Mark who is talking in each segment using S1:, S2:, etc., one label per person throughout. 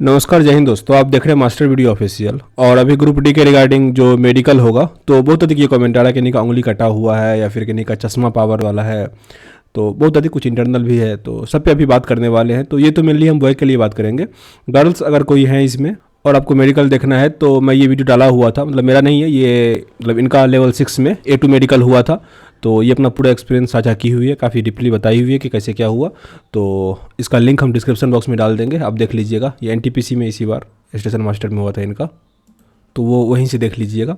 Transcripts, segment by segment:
S1: नमस्कार, जय हिंद दोस्तों। आप देख रहे हैं मास्टर वीडियो ऑफिशियल। और अभी ग्रुप डी के रिगार्डिंग जो मेडिकल होगा, तो बहुत अधिक ये कमेंट आ रहा है कि किन्हीं का उंगली कटा हुआ है या फिर किन्हीं का चश्मा पावर वाला है। तो बहुत अधिक कुछ इंटरनल भी है, तो सब पे अभी बात करने वाले हैं। तो ये तो मेनली हम बॉय के लिए बात करेंगे। गर्ल्स अगर कोई है इसमें और आपको मेडिकल देखना है तो मैं ये वीडियो डाला हुआ था, मतलब मेरा नहीं है ये, मतलब इनका लेवल 6 में A2 मेडिकल हुआ था। तो ये अपना पूरा एक्सपीरियंस साझा की हुई है, काफ़ी डीपली बताई हुई है कि कैसे क्या हुआ। तो इसका लिंक हम डिस्क्रिप्शन बॉक्स में डाल देंगे, आप देख लीजिएगा। ये NTPC में इसी बार स्टेशन मास्टर में हुआ था इनका, तो वो वहीं से देख लीजिएगा।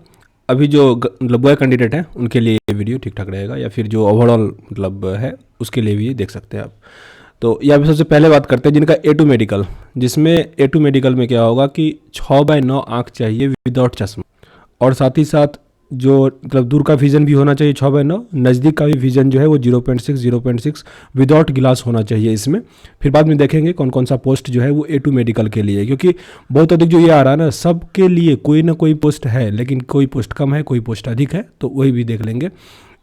S1: अभी जो मतलब बॉय कैंडिडेट हैं उनके लिए ये वीडियो ठीक ठाक रहेगा, या फिर जो ओवरऑल मतलब है उसके लिए भी ये देख सकते हैं आप। तो या फिर सबसे पहले बात करते हैं जिनका A2 मेडिकल, जिसमें A2 मेडिकल में क्या होगा कि 6/9 आँख चाहिए विदाउट चश्मा, और साथ ही साथ जो मतलब दूर का विजन भी होना चाहिए 6/9, नज़दीक का भी विजन जो है वो 0.6 विदाउट गिलास होना चाहिए इसमें। फिर बाद में देखेंगे कौन कौन सा पोस्ट जो है वो A2 मेडिकल के लिए है, क्योंकि बहुत अधिक जो ये आ रहा है ना, सबके लिए कोई ना कोई पोस्ट है, लेकिन कोई पोस्ट कम है, कोई पोस्ट अधिक है, तो वही भी देख लेंगे।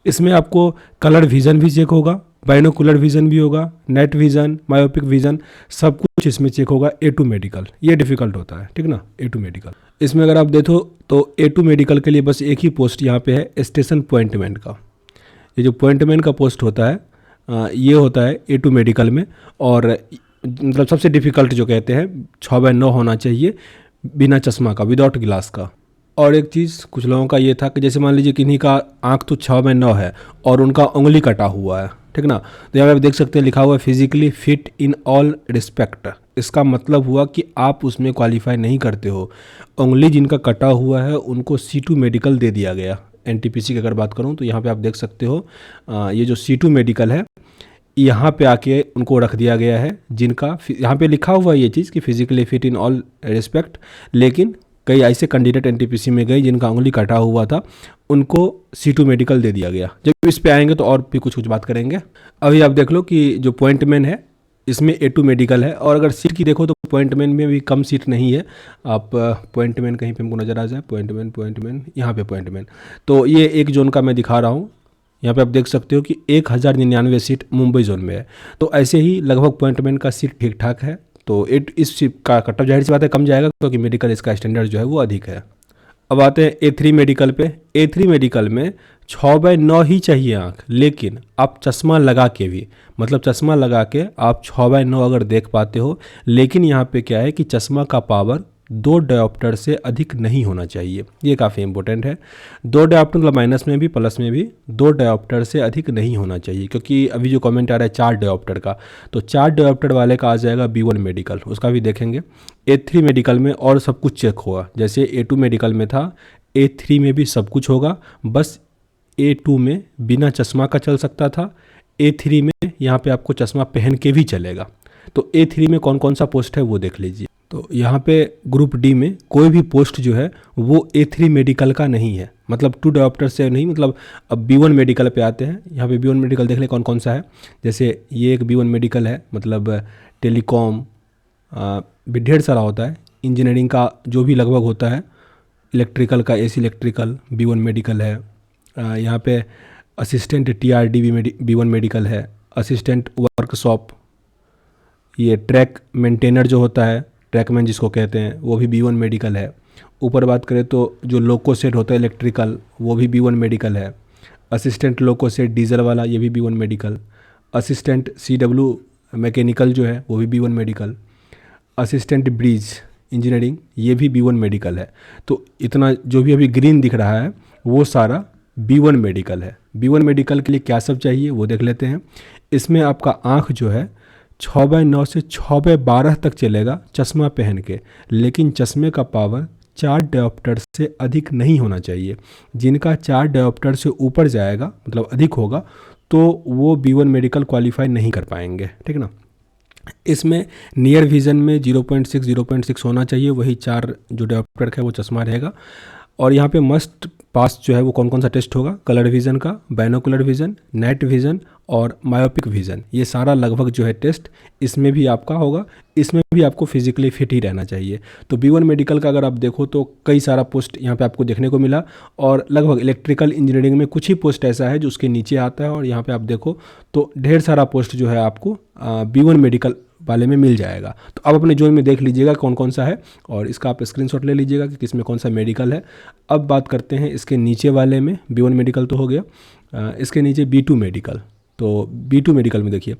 S1: इसमें आपको कलर विज़न भी चेक होगा, बाइनोकुलर विज़न भी होगा, नेट विज़न, मायोपिक विज़न, सब कुछ इसमें चेक होगा A2 मेडिकल। ये डिफ़िकल्ट होता है, ठीक ना, A2 मेडिकल। इसमें अगर आप देखो तो A2 मेडिकल के लिए बस एक ही पोस्ट यहाँ पे है, स्टेशन पॉइंटमैन का। ये जो पॉइंटमैन का पोस्ट होता है ये होता है A2 मेडिकल में। और मतलब सबसे डिफ़िकल्ट जो कहते हैं 6/9 होना चाहिए बिना चश्मा का, विदाउट गिलास का। और एक चीज़ कुछ लोगों का ये था कि जैसे मान लीजिए किन्हीं का आँख तो 6/9 है और उनका उंगली कटा हुआ है, ठीक ना। तो यहाँ पे आप देख सकते हैं लिखा हुआ है physically fit in all respect. इसका मतलब हुआ कि आप उसमें क्वालिफाई नहीं करते हो। उंगली जिनका कटा हुआ है उनको C2 मेडिकल दे दिया गया। NTPC की अगर बात करूँ तो यहाँ पे आप देख सकते हो ये जो C2 मेडिकल है, यहाँ पे आके उनको रख दिया गया है, जिनका यहाँ पे लिखा हुआ है ये चीज़ कि physically fit in all respect. लेकिन कई ऐसे कैंडिडेट NTPC में गए जिनका उंगली कटा हुआ था, उनको C2 मेडिकल दे दिया गया। जब इस पे आएंगे तो और भी कुछ कुछ बात करेंगे। अभी आप देख लो कि जो पॉइंटमैन है इसमें A2 मेडिकल है। और अगर सीट की देखो तो पॉइंटमैन में भी कम सीट नहीं है। आप पॉइंटमैन कहीं पे हमको नज़र आ जाए, पॉइंटमैन यहाँ पे पॉइंटमैन, तो ये एक जोन का मैं दिखा रहा हूँ। यहाँ पे आप देख सकते हो कि 1099 सीट मुंबई जोन में है। तो ऐसे ही लगभग पॉइंटमैन का सीट ठीक ठाक है। तो इस सीट का कट ऑफ जाहिर सी बात है कम जाएगा, क्योंकि मेडिकल इसका स्टैंडर्ड जो है वो अधिक है। अब आते हैं A3 मेडिकल पे। A3 मेडिकल में 6/9 ही चाहिए आँख, लेकिन आप चश्मा लगा के भी, मतलब चश्मा लगा के आप 6/9 अगर देख पाते हो, लेकिन यहाँ पे क्या है कि चश्मा का पावर 2 डायोप्टर से अधिक नहीं होना चाहिए। ये काफ़ी इंपॉर्टेंट है। 2 डायोप्टर मतलब माइनस में भी प्लस में भी 2 डायोप्टर से अधिक नहीं होना चाहिए, क्योंकि अभी जो कमेंट आ रहा है 4 डायोप्टर का, तो 4 डायोप्टर वाले का आ जाएगा B1 मेडिकल, उसका भी देखेंगे। A3 मेडिकल में और सब कुछ चेक होगा, जैसे A2 मेडिकल में था, A3 में भी सब कुछ होगा। बस A2 में बिना चश्मा का चल सकता था, A3 में यहाँ पे आपको चश्मा पहन के भी चलेगा। तो A3 में कौन कौन सा पोस्ट है वो देख लीजिए। तो यहाँ पे ग्रुप डी में कोई भी पोस्ट जो है वो A3 मेडिकल का नहीं है, मतलब 2 डायोप्टर से नहीं। मतलब अब B1 मेडिकल पे आते हैं। यहाँ पे B1 मेडिकल देख ले कौन कौन सा है। जैसे ये एक B1 मेडिकल है, मतलब टेलीकॉम भी ढेर सारा होता है। इंजीनियरिंग का जो भी लगभग होता है, इलेक्ट्रिकल का AC इलेक्ट्रिकल B1 मेडिकल है। यहाँ पे असिस्टेंट TRD B1 मेडिकल है। असिस्टेंट वर्कशॉप, ये ट्रैक मेंटेनर जो होता है, ट्रैकमैन जिसको कहते हैं, वो भी B1 मेडिकल है। ऊपर बात करें तो जो लोको सेट होता है इलेक्ट्रिकल, वो भी B1 मेडिकल है। असिस्टेंट लोको सेट डीजल वाला, ये भी B1 medical. Assistant CW mechanical जो है वो भी B1 medical. Assistant bridge engineering, ये भी B1 मेडिकल है। तो इतना जो भी अभी ग्रीन दिख रहा है वो सारा B1 मेडिकल है। B1 मेडिकल के लिए क्या सब चाहिए वो देख लेते हैं। इसमें आपका आँख जो है 6/9 से 6/12 तक चलेगा चश्मा पहन के, लेकिन चश्मे का पावर 4 डायोप्टर से अधिक नहीं होना चाहिए। जिनका 4 डायोप्टर से ऊपर जाएगा, मतलब अधिक होगा, तो वो B1 मेडिकल क्वालिफाई नहीं कर पाएंगे, ठीक ना। इसमें नियर विजन में 0.6 होना चाहिए, वही 4 जो डायोप्टर है वो चश्मा रहेगा। और यहाँ पे मस्ट पास जो है वो कौन कौन सा टेस्ट होगा, कलर विज़न का, बाइनोकुलर विज़न, नेट विज़न और मायोपिक विज़न, ये सारा लगभग जो है टेस्ट इसमें भी आपका होगा। इसमें भी आपको फिजिकली फिट ही रहना चाहिए। तो B1 मेडिकल का अगर आप देखो तो कई सारा पोस्ट यहाँ पे आपको देखने को मिला, और लगभग इलेक्ट्रिकल इंजीनियरिंग में कुछ ही पोस्ट ऐसा है जो उसके नीचे आता है। और यहाँ पे आप देखो तो ढेर सारा पोस्ट जो है आपको B1 मेडिकल वाले में मिल जाएगा। तो आप अपने जोन में देख लीजिएगा कौन कौन सा है और इसका आप स्क्रीनशॉट ले लीजिएगा कि किस में कौन सा मेडिकल है। अब बात करते हैं इसके नीचे वाले में, B1 मेडिकल तो हो गया, इसके नीचे B2 मेडिकल। तो B2 मेडिकल में देखिए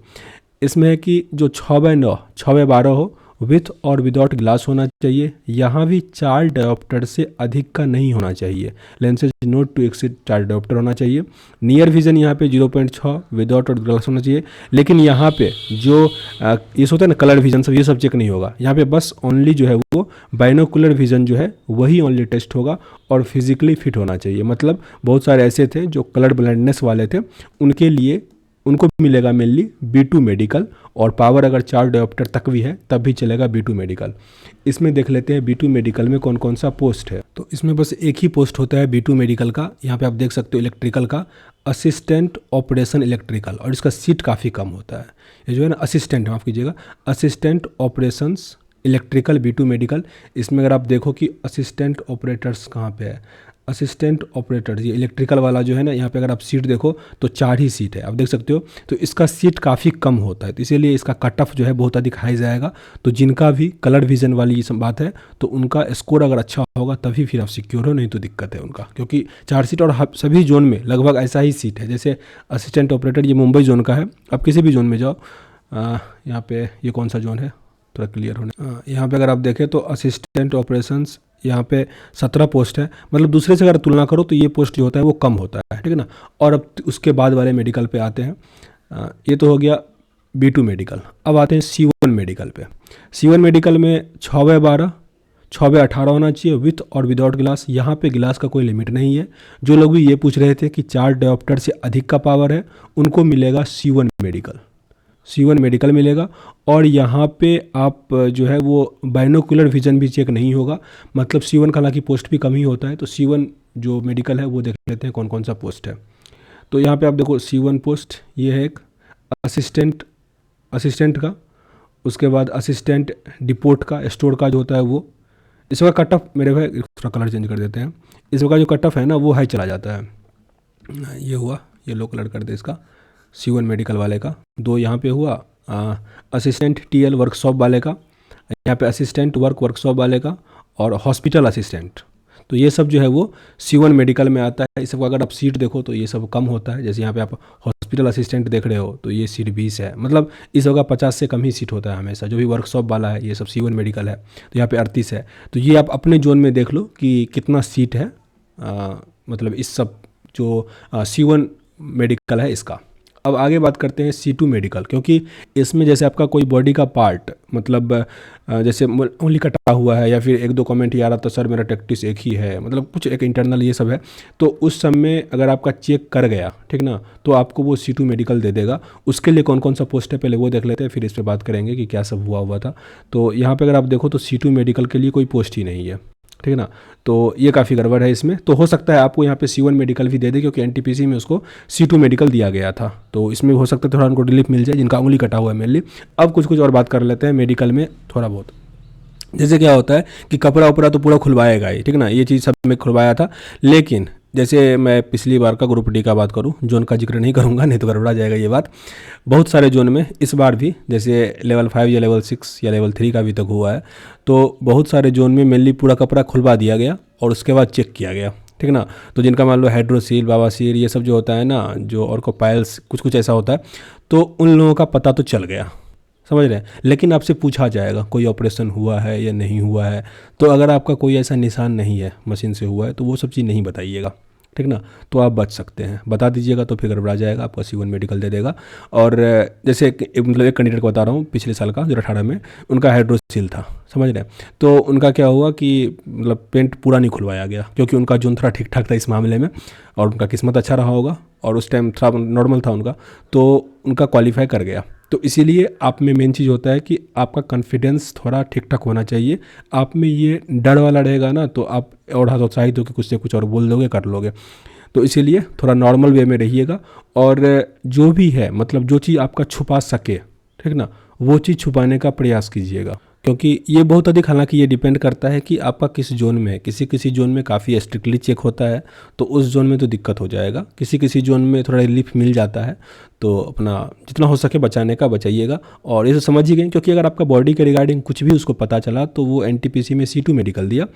S1: इसमें है कि जो 6/9 6/12 हो, विथ और विदाउट ग्लास होना चाहिए। यहाँ भी 4 डायोप्टर से अधिक का नहीं होना चाहिए। Lenses not to exceed 4 dioptre होना चाहिए। नियर विजन यहाँ पे 0.6 विदाउट और ग्लास होना चाहिए। लेकिन यहाँ पे जो ये होता है ना कलर विजन, सब ये सब चेक नहीं होगा। यहाँ पे बस ओनली जो है वो बाइनोकुलर विजन जो है वही ओनली टेस्ट होगा और फिजिकली फिट होना चाहिए। मतलब बहुत सारे ऐसे थे जो कलर ब्लाइंडनेस वाले थे, उनके लिए उनको मिलेगा मेनली B2 मेडिकल, और पावर अगर 4 डायोप्टर तक भी है तब भी चलेगा B2 मेडिकल। इसमें देख लेते हैं B2 मेडिकल में कौन कौन सा पोस्ट है। तो इसमें बस एक ही पोस्ट होता है B2 मेडिकल का। यहाँ पे आप देख सकते हो इलेक्ट्रिकल का असिस्टेंट ऑपरेशन इलेक्ट्रिकल, और इसका सीट काफ़ी कम होता है। ये जो है ना असिस्टेंट, माफ़ कीजिएगा, assistant operations electrical B2 medical. इसमें अगर आप देखो कि असिस्टेंट ऑपरेटर्स कहाँ पे है, असिस्टेंट ऑपरेटर ये इलेक्ट्रिकल वाला जो है ना, यहाँ पे अगर आप सीट देखो तो 4 ही सीट है, आप देख सकते हो। तो इसका सीट काफ़ी कम होता है, तो इसीलिए इसका कट ऑफ जो है बहुत अधिक हाई जाएगा। तो जिनका भी कलर विजन वाली ये सब बात है, तो उनका स्कोर अगर अच्छा होगा तभी फिर आप सिक्योर हो, नहीं तो दिक्कत है उनका, क्योंकि 4 सीट और सभी जोन में लगभग ऐसा ही सीट है। जैसे असिस्टेंट ऑपरेटर ये मुंबई जोन का है, आप किसी भी जोन में जाओ, यहाँ पे ये कौन सा जोन है थोड़ा क्लियर होने, यहाँ पे अगर आप देखें तो असिस्टेंट ऑपरेशंस यहाँ पे 17 पोस्ट है। मतलब दूसरे से अगर तुलना करो तो ये पोस्ट जो होता है वो कम होता है, ठीक है ना। और अब उसके बाद वाले मेडिकल पे आते हैं। ये तो हो गया B2 मेडिकल। अब आते हैं C1 मेडिकल पे। C1 मेडिकल में 6/12 6/18 होना चाहिए विथ और विदाउट ग्लास। यहाँ पे ग्लास का कोई लिमिट नहीं है। जो लोग भी ये पूछ रहे थे कि 4 डायोप्टर से अधिक का पावर है, उनको मिलेगा C1 मेडिकल, C1 मेडिकल मिलेगा। और यहाँ पे आप जो है वो बाइनोकुलर विजन भी चेक नहीं होगा। मतलब C1 का हालांकि पोस्ट भी कम ही होता है। तो C1 जो मेडिकल है वो देख लेते हैं कौन कौन सा पोस्ट है। तो यहाँ पे आप देखो C1 पोस्ट ये है एक असिस्टेंट का, उसके बाद असिस्टेंट डिपोट का, स्टोर का जो होता है वो। इसका कट ऑफ मेरे भाई थोड़ा कलर चेंज कर देते हैं, इसका जो कट ऑफ है ना वो हाई चला जाता है। ये हुआ येलो कलर कर दे इसका, C1 मेडिकल वाले का। 2 यहाँ पे हुआ असिस्टेंट TL वर्कशॉप वाले का, यहाँ पे असिस्टेंट वर्कशॉप वाले का, और हॉस्पिटल असिस्टेंट। तो ये सब जो है वो C1 मेडिकल में आता है। इस सब अगर आप सीट देखो तो ये सब कम होता है। जैसे यहाँ पे आप हॉस्पिटल असिस्टेंट देख रहे हो तो ये सीट 20 है। मतलब इस जगह 50 से कम ही सीट होता है हमेशा। जो भी वर्कशॉप वाला है ये सब C1 मेडिकल है, तो यहाँ पे 38 है। तो ये आप अपने जोन में देख लो कि कितना सीट है, मतलब इस सब जो C1 मेडिकल है इसका। अब आगे बात करते हैं C2 मेडिकल, क्योंकि इसमें जैसे आपका कोई बॉडी का पार्ट, मतलब जैसे उंगली कटा हुआ है, या फिर 1-2 कमेंट ये आ रहा था सर मेरा टेक्टिस एक ही है, मतलब कुछ एक इंटरनल ये सब है, तो उस सब में अगर आपका चेक कर गया, ठीक ना, तो आपको वो C2 मेडिकल दे देगा। उसके लिए कौन कौन सा पोस्ट है पहले वो देख लेते हैं, फिर इस पर बात करेंगे कि क्या सब हुआ था। तो यहाँ पर अगर आप देखो तो C2 मेडिकल के लिए कोई पोस्ट ही नहीं है, ठीक है ना। तो ये काफ़ी गड़बड़ है इसमें। तो हो सकता है आपको यहाँ पे C1 मेडिकल भी दे दे, क्योंकि NTPC में उसको C2 मेडिकल दिया गया था। तो इसमें हो सकता है थोड़ा उनको रिलीफ मिल जाए जिनका उंगली कटा हुआ है मेनली। अब कुछ और बात कर लेते हैं मेडिकल में थोड़ा बहुत। जैसे क्या होता है कि कपड़ा उपड़ा तो पूरा खुलवाएगा ही, ठीक ना, ये चीज़ सब में खुलवाया था। लेकिन जैसे मैं पिछली बार का ग्रुप D का बात करूं, जोन का जिक्र नहीं करूंगा नहीं तो गड़बड़ा जाएगा ये बात। बहुत सारे जोन में इस बार भी जैसे लेवल 5 या लेवल 6 या लेवल 3 का भी तक हुआ है, तो बहुत सारे जोन में मेनली पूरा कपड़ा खुलवा दिया गया और उसके बाद चेक किया गया, ठीक ना। तो जिनका मान लो हाइड्रोसील, बावासीर ये सब जो होता है ना, जो ऑर्कोपाइल्स कुछ ऐसा होता है, तो उन लोगों का पता तो चल गया, समझ रहे हैं। लेकिन आपसे पूछा जाएगा कोई ऑपरेशन हुआ है या नहीं हुआ है। तो अगर आपका कोई ऐसा निशान नहीं है मशीन से हुआ है तो वो सब चीज़ नहीं बताइएगा, ठीक ना, तो आप बच सकते हैं। बता दीजिएगा तो फिर गड़बड़ा जाएगा, आपका C1 मेडिकल दे देगा। और जैसे मतलब एक कैंडिडेट को बता रहा हूँ पिछले साल का, 2018 में, उनका हाइड्रोसील था, समझ रहे हैं। तो उनका क्या हुआ कि मतलब पेंट पूरा नहीं खुलवाया गया, क्योंकि उनका जोन थोड़ा ठीक ठाक था इस मामले में, और उनका किस्मत अच्छा रहा होगा और उस टाइम थोड़ा नॉर्मल था उनका, तो उनका क्वालिफाई कर गया। तो इसीलिए आप में मेन चीज़ होता है कि आपका कॉन्फिडेंस थोड़ा ठीक ठाक होना चाहिए। आप में ये डर वाला रहेगा ना तो आप और हतोत्साहित होकर कुछ से कुछ और बोल दोगे, कर लोगे। तो इसीलिए थोड़ा नॉर्मल वे में रहिएगा। और जो भी है, मतलब जो चीज़ आपका छुपा सके, ठीक ना, वो चीज़ छुपाने का प्रयास कीजिएगा। क्योंकि ये बहुत अधिक, हालांकि ये डिपेंड करता है कि आपका किस जोन में है। किसी जोन में काफ़ी स्ट्रिक्टली चेक होता है तो उस जोन में तो दिक्कत हो जाएगा, किसी जोन में थोड़ा रिलीफ मिल जाता है। तो अपना जितना हो सके बचाने का बचाइएगा। और ये तो समझ ही गए, क्योंकि अगर आपका बॉडी के रिगार्डिंग कुछ भी उसको पता चला तो वो एनटीपीसी में C2 मेडिकल दिया,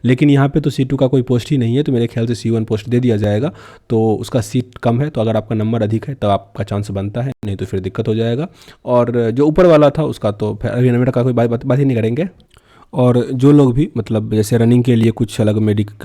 S1: लेकिन यहाँ पे तो C2 का कोई पोस्ट ही नहीं है, तो मेरे ख्याल से C1 पोस्ट दे दिया जाएगा। तो उसका सीट कम है, तो अगर आपका नंबर अधिक है तब आपका चांस बनता है, नहीं तो फिर दिक्कत हो जाएगा। और जो ऊपर वाला था उसका तो फिर अभी नंबर का कोई बात ही नहीं करेंगे। और जो लोग भी मतलब जैसे रनिंग के लिए कुछ अलग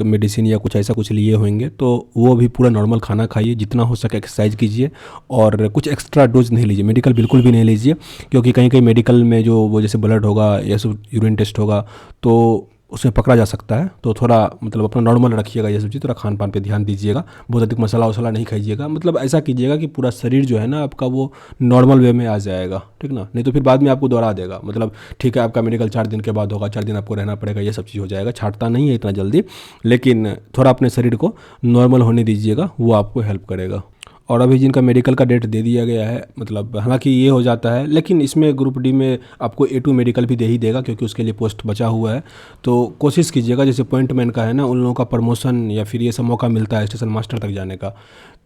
S1: मेडिसिन या कुछ ऐसा कुछ लिए होंगे, तो वो भी पूरा नॉर्मल खाना खाइए, जितना हो सके एक्सरसाइज कीजिए, और कुछ एक्स्ट्रा डोज नहीं लीजिए, मेडिकल बिल्कुल भी नहीं लीजिए, क्योंकि कहीं कहीं मेडिकल में जो वो जैसे ब्लड होगा या सब यूरिन टेस्ट होगा तो उसमें पकड़ा जा सकता है। तो थोड़ा मतलब अपना नॉर्मल रखिएगा, ये सब चीज़ थोड़ा खान पान पे ध्यान दीजिएगा, बहुत अधिक मसाला वसाला नहीं खाइएगा, मतलब ऐसा कीजिएगा कि पूरा शरीर जो है ना आपका वो नॉर्मल वे में आ जाएगा, ठीक ना, नहीं तो फिर बाद में आपको दोहरा देगा। मतलब ठीक है आपका मेडिकल 4 दिन के बाद होगा, 4 दिन आपको रहना पड़ेगा, ये सब चीज़ हो जाएगा, छाटता नहीं है इतना जल्दी, लेकिन थोड़ा अपने शरीर को नॉर्मल होने दीजिएगा, वो आपको हेल्प करेगा। और अभी जिनका मेडिकल का डेट दे दिया गया है, मतलब हालांकि ये हो जाता है, लेकिन इसमें ग्रुप डी में आपको A2 मेडिकल भी दे ही देगा, क्योंकि उसके लिए पोस्ट बचा हुआ है। तो कोशिश कीजिएगा, जैसे पॉइंटमैन का है ना, उन लोगों का प्रमोशन या फिर ये सब मौका मिलता है स्टेशन मास्टर तक जाने का,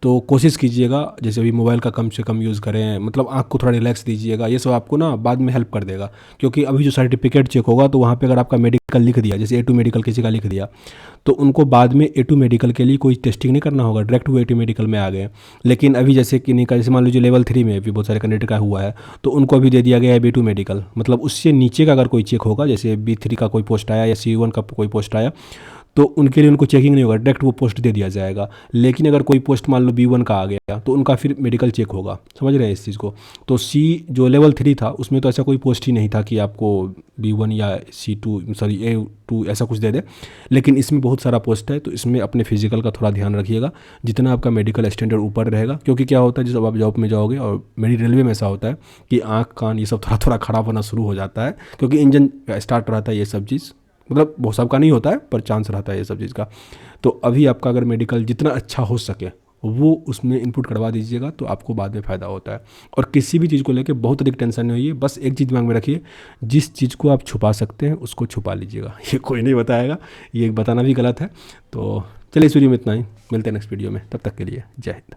S1: तो कोशिश कीजिएगा जैसे अभी मोबाइल का कम से कम यूज़ करें, मतलब आँख को थोड़ा रिलैक्स दीजिएगा, ये सब आपको ना बाद में हेल्प कर देगा। क्योंकि अभी जो सर्टिफिकेट चेक होगा तो वहाँ पे अगर आपका मेडिकल लिख दिया, जैसे A2 मेडिकल किसी का लिख दिया, तो उनको बाद में A2 मेडिकल के लिए कोई टेस्टिंग नहीं करना होगा, डायरेक्ट वो A2 मेडिकल में आ गए। लेकिन अभी जैसे कि नहीं का, जैसे मान लीजिए लेवल 3 में भी बहुत सारे कैंडिडेट का हुआ है, तो उनको अभी दे दिया गया है B2 मेडिकल, मतलब उससे नीचे का अगर कोई चेक होगा, जैसे B3 का कोई पोस्ट आया या C1 का कोई पोस्ट आया, तो उनके लिए उनको चेकिंग नहीं होगा, डायरेक्ट वो पोस्ट दे दिया जाएगा। लेकिन अगर कोई पोस्ट मान लो B1 का आ गया तो उनका फिर मेडिकल चेक होगा, समझ रहे हैं इस चीज़ को। तो C जो लेवल 3 था उसमें तो ऐसा कोई पोस्ट ही नहीं था कि आपको B1 या C2 सॉरी A2 ऐसा कुछ दे दे, लेकिन इसमें बहुत सारा पोस्ट है, तो इसमें अपने फिजिकल का थोड़ा ध्यान रखिएगा, जितना आपका मेडिकल स्टैंडर्ड ऊपर रहेगा। क्योंकि क्या होता है, जब आप जॉब में जाओगे, और मेरी रेलवे में ऐसा होता है कि आँख कान ये सब थोड़ा थोड़ा खराब होना शुरू हो जाता है, क्योंकि इंजन स्टार्ट रहता है, ये सब चीज़ मतलब बहुत सबका नहीं होता है पर चांस रहता है ये सब चीज़ का। तो अभी आपका अगर मेडिकल जितना अच्छा हो सके वो उसमें इनपुट करवा दीजिएगा, तो आपको बाद में फ़ायदा होता है। और किसी भी चीज़ को लेकर बहुत अधिक टेंशन नहीं होइए, बस एक चीज़ दिमाग में रखिए, जिस चीज़ को आप छुपा सकते हैं उसको छुपा लीजिएगा, ये कोई नहीं बताएगा, ये बताना भी गलत है। तो चलिए इस वीडियो में इतना ही, मिलते हैं नेक्स्ट वीडियो में, तब तक के लिए जय हिंद।